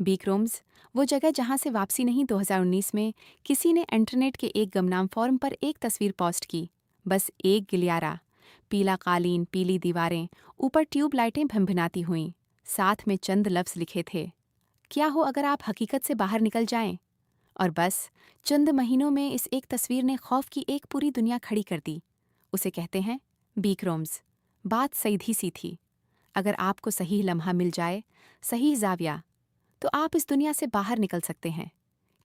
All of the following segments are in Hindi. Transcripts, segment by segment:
बीक रूम्स, वो जगह जहां से वापसी नहीं। 2019 में किसी ने इंटरनेट के एक गुमनाम फोरम पर एक तस्वीर पोस्ट की। बस एक गिलियारा, पीला कालीन, पीली दीवारें, ऊपर ट्यूब लाइटें भनभनाती हुईं, साथ में चंद लफ्ज लिखे थे, क्या हो अगर आप हकीकत से बाहर निकल जाएं। और बस चंद महीनों में इस एक तस्वीर ने खौफ की एक पूरी दुनिया खड़ी कर दी। उसे कहते हैं बीक रूम्स। बात सीधी सी थी, अगर आपको सही लम्हा मिल जाए, सही जाविया, तो आप इस दुनिया से बाहर निकल सकते हैं।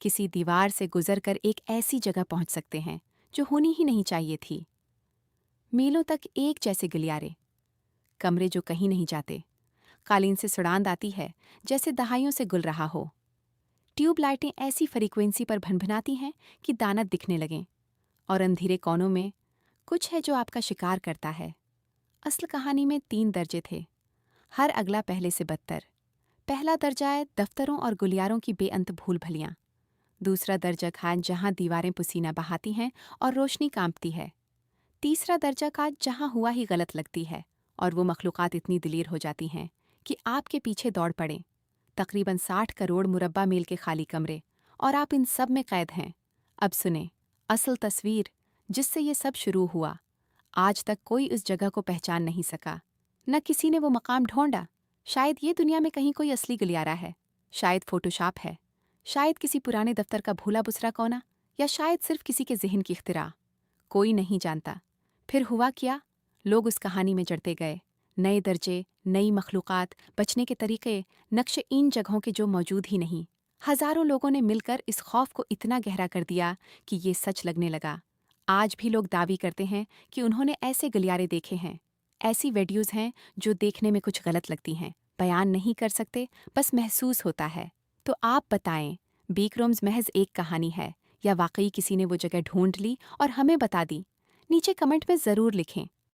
किसी दीवार से गुजर कर एक ऐसी जगह पहुंच सकते हैं जो होनी ही नहीं चाहिए थी। मीलों तक एक जैसे गलियारे, कमरे जो कहीं नहीं जाते, कालीन से सुड़ांद आती है जैसे दहाइयों से गुल रहा हो। ट्यूब लाइटें ऐसी फ्रीक्वेंसी पर भनभनाती हैं कि दानत दिखने लगें। और अंधेरे कोनों में कुछ है जो आपका शिकार करता है। असल कहानी में 3 दर्जे थे, हर अगला पहले से बदतर। पहला दर्जा है दफ्तरों और गुलियारों की बेअंत भूल भलियां। दूसरा दर्जा खान जहां दीवारें पसीना बहाती हैं और रोशनी कांपती है। तीसरा दर्जा का जहां हुआ ही गलत लगती है और वो मखलूक़ात इतनी दिलीर हो जाती हैं कि आपके पीछे दौड़ पड़ें। तकरीबन 60 करोड़ मुरब्बा मील के खाली कमरे, और आप इन सब में कैद हैं। अब सुने असल तस्वीर जिससे ये सब शुरू हुआ। आज तक कोई उस जगह को पहचान नहीं सका, न किसी ने वो मकाम ढूंढा। शायद ये दुनिया में कहीं कोई असली गलियारा है, शायद फोटोशॉप है, शायद किसी पुराने दफ्तर का भूला बुसरा कोना, या शायद सिर्फ किसी के जहन की इख्तिरा। कोई नहीं जानता। फिर हुआ क्या? लोग उस कहानी में जड़ते गए। नए दर्जे, नई मखलूक़ात, बचने के तरीके, नक्शे इन जगहों के जो मौजूद ही नहीं। हजारों लोगों ने मिलकर इस खौफ को इतना गहरा कर दिया कि ये सच लगने लगा। आज भी लोग दावी करते हैं कि उन्होंने ऐसे गलियारे देखे हैं। ऐसी वीडियोज़ हैं जो देखने में कुछ गलत लगती हैं, बयान नहीं कर सकते, बस महसूस होता है। तो आप बताएं, बीक रूम्स महज एक कहानी है या वाकई किसी ने वो जगह ढूंढ ली और हमें बता दी? नीचे कमेंट में ज़रूर लिखें।